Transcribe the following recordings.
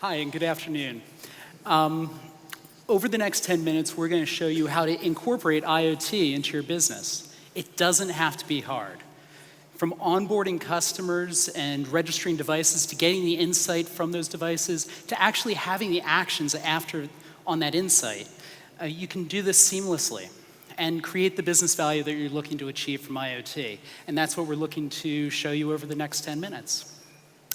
Hi, and good afternoon. Over the next 10 minutes, we're going to show you how to incorporate IoT into your business. It doesn't have to be hard. From onboarding customers and registering devices to getting the insight from those devices to actually having the actions after on that insight, you can do this seamlessly and create the business value that you're looking to achieve from IoT. And that's what we're looking to show you over the next 10 minutes.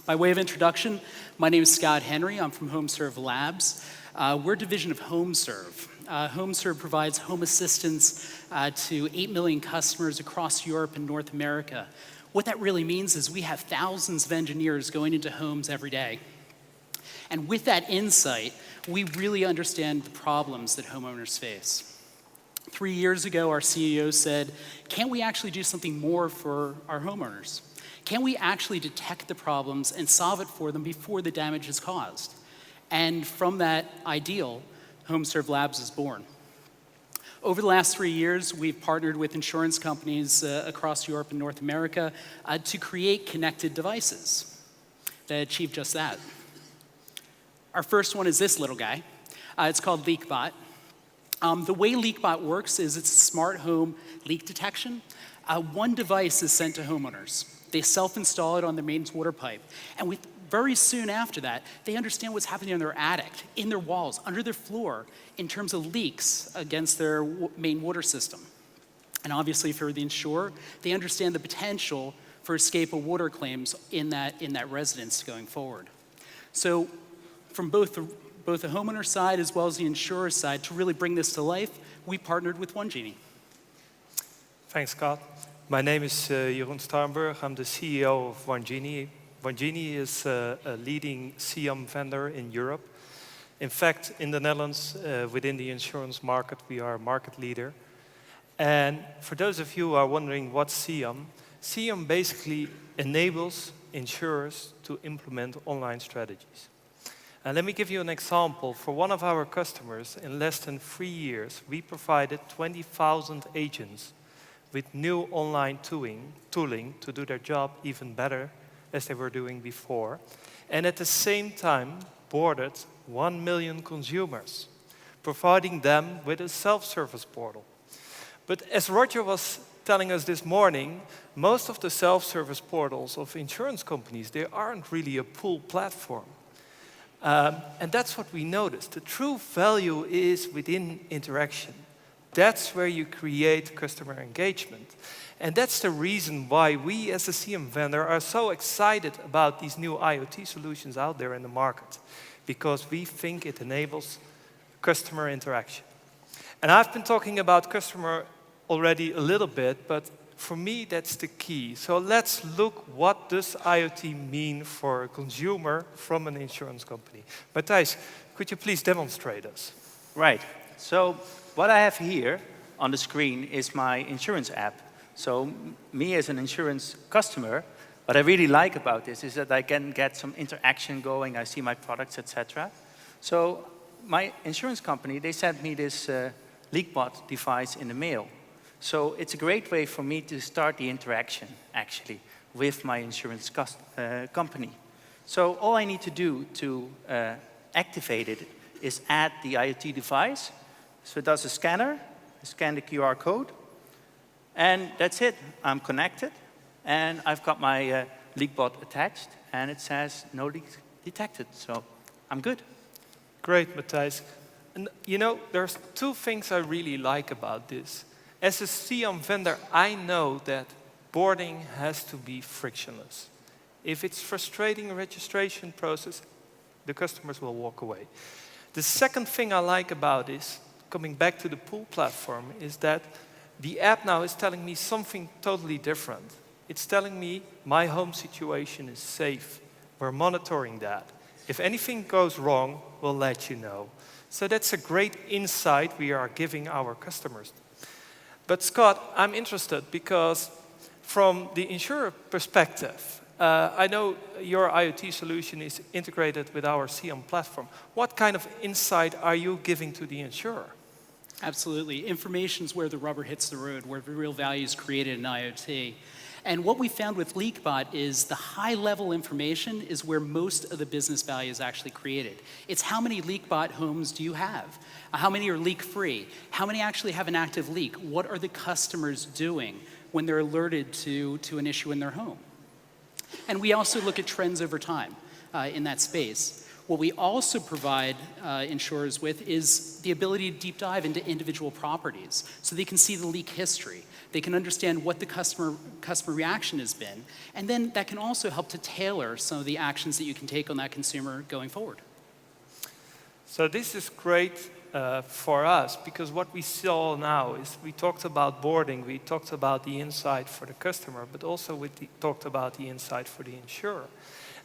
By way of introduction, my name is Scott Henry. I'm from HomeServe Labs. We're a division of HomeServe. HomeServe provides home assistance to 8 million customers across Europe and North America. What that really means is we have thousands of engineers going into homes every day. And with that insight, we really understand the problems that homeowners face. 3 years ago, our CEO said, can't we actually do something more for our homeowners? Can we actually detect the problems and solve it for them before the damage is caused? And from that ideal, HomeServe Labs is born. Over the last 3 years, we've partnered with insurance companies across Europe and North America to create connected devices that achieve just that. Our first one is this little guy. It's called Leakbot. The way Leakbot works is it's a smart home leak detection. One device is sent to homeowners. They self-install it on their mains water pipe. And very soon after that, they understand what's happening in their attic, in their walls, under their floor, in terms of leaks against their main water system. And obviously, for the insurer, they understand the potential for escape of water claims in that residence going forward. So from both the homeowner side as well as the insurer side, to really bring this to life, we partnered with OneGini. Thanks, Scott. My name is Jeroen Starnberg. I'm the CEO of OneGini. OneGini is a leading CM vendor in Europe. In fact, in the Netherlands, within the insurance market, we are a market leader. And for those of you who are wondering what's CM, CM basically enables insurers to implement online strategies. And let me give you an example. For one of our customers, in less than 3 years, we provided 20,000 agents with new online tooling to do their job even better as they were doing before. And at the same time, boarded 1 million consumers, providing them with a self-service portal. But as Roger was telling us this morning, most of the self-service portals of insurance companies, they aren't really a pull platform. And that's what we noticed. The true value is within interaction. That's where you create customer engagement. And that's the reason why we as a CM vendor are so excited about these new IoT solutions out there in the market, because we think it enables customer interaction. And I've been talking about customer already a little bit, but for me that's the key. So let's look what does IoT mean for a consumer from an insurance company. Matthijs, could you please demonstrate us? Right. So what I have here on the screen is my insurance app. So me as an insurance customer, what I really like about this is that I can get some interaction going. I see my products, etc. So my insurance company, they sent me this Leakbot device in the mail. So it's a great way for me to start the interaction, actually, with my insurance company. So all I need to do to activate it is add the IoT device. So it does a scanner, scan the QR code, and that's it. I'm connected, and I've got my Leakbot attached, and it says no leaks detected, so I'm good. Great, Matthijs. And you know, there's two things I really like about this. As a CM vendor, I know that boarding has to be frictionless. If it's frustrating registration process, the customers will walk away. The second thing I like about this, coming back to the pool platform, is that the app now is telling me something totally different. It's telling me my home situation is safe. We're monitoring that. If anything goes wrong, we'll let you know. So that's a great insight we are giving our customers. But Scott, I'm interested because from the insurer perspective, I know your IoT solution is integrated with our CM platform. What kind of insight are you giving to the insurer? Absolutely. Information is where the rubber hits the road, where the real value is created in IoT. And what we found with Leakbot is the high-level information is where most of the business value is actually created. It's how many Leakbot homes do you have? How many are leak-free? How many actually have an active leak? What are the customers doing when they're alerted to an issue in their home? And we also look at trends over time in that space. What we also provide insurers with is the ability to deep dive into individual properties so they can see the leak history. They can understand what the customer reaction has been, and then that can also help to tailor some of the actions that you can take on that consumer going forward. So this is great for us, because what we saw now is we talked about boarding, we talked about the insight for the customer, but also we talked about the insight for the insurer.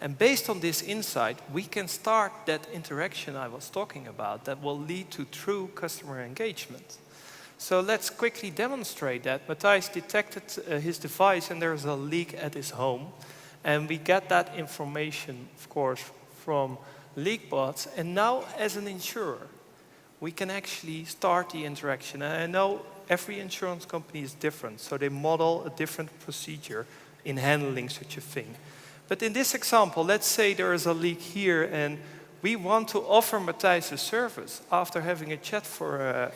And based on this insight, we can start that interaction I was talking about that will lead to true customer engagement. So let's quickly demonstrate that. Matthijs detected his device and there's a leak at his home. And we get that information, of course, from Leakbot. And now, as an insurer, we can actually start the interaction. And I know every insurance company is different, so they model a different procedure in handling such a thing. But in this example, let's say there is a leak here and we want to offer Matthijs a service after having a chat for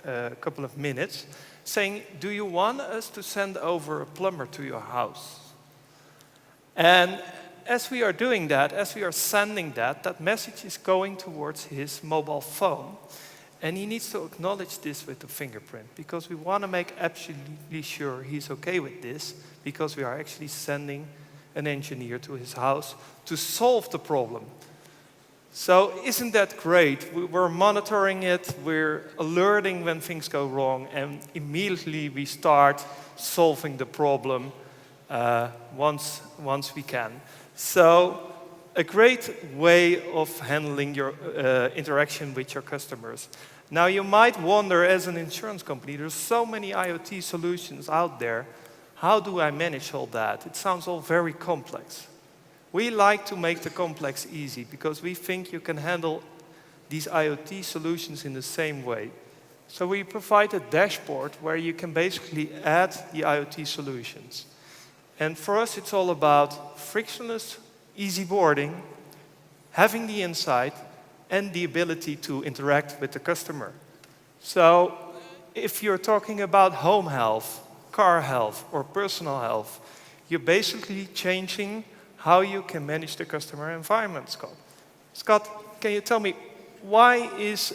a couple of minutes, saying, do you want us to send over a plumber to your house? And as we are doing that, as we are sending that, that message is going towards his mobile phone. And he needs to acknowledge this with the fingerprint, because we want to make absolutely sure he's okay with this, because we are actually sending an engineer to his house to solve the problem. So isn't that great? We're monitoring it, we're alerting when things go wrong, and immediately we start solving the problem once we can. So a great way of handling your interaction with your customers. Now you might wonder, as an insurance company, there's so many IoT solutions out there. How do I manage all that? It sounds all very complex. We like to make the complex easy because we think you can handle these IoT solutions in the same way. So we provide a dashboard where you can basically add the IoT solutions. And for us, it's all about frictionless, easy boarding, having the insight, and the ability to interact with the customer. So if you're talking about home health, car health, or personal health, you're basically changing how you can manage the customer environment, Scott. Scott, can you tell me, why is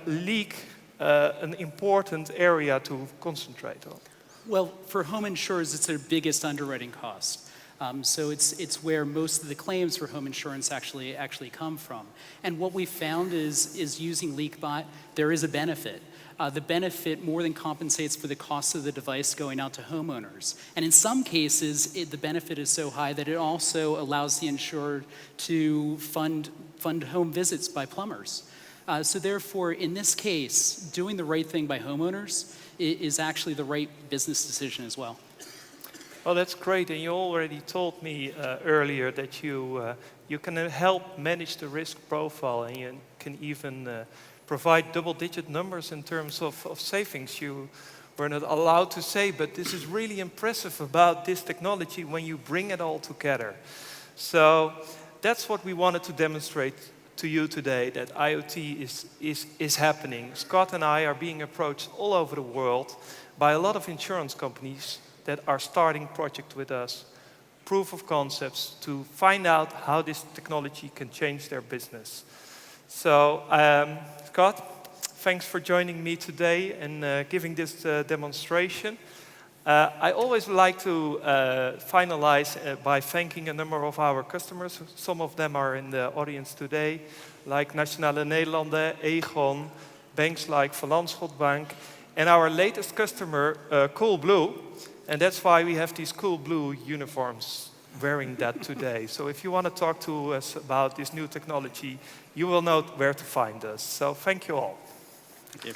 leak an important area to concentrate on? Well, for home insurers, it's their biggest underwriting cost. So it's where most of the claims for home insurance actually come from. And what we found is using Leakbot, there is a benefit. The benefit more than compensates for the cost of the device going out to homeowners. And in some cases, the benefit is so high that it also allows the insured to fund home visits by plumbers. So therefore, in this case, doing the right thing by homeowners is actually the right business decision as well. Well, that's great. And you already told me earlier that you can help manage the risk profile, and you can even provide double-digit numbers in terms of savings. You were not allowed to say, but this is really impressive about this technology when you bring it all together. So that's what we wanted to demonstrate to you today, that IoT is happening. Scott and I are being approached all over the world by a lot of insurance companies that are starting projects with us, proof of concepts, to find out how this technology can change their business. So, Scott, thanks for joining me today and giving this demonstration. I always like to finalize by thanking a number of our customers. Some of them are in the audience today, like Nationale Nederlanden, Aegon, banks like Van Lanschot Bank, and our latest customer, Coolblue. And that's why we have these cool blue uniforms wearing that today. So if you want to talk to us about this new technology, you will know where to find us. So thank you all. Thank you.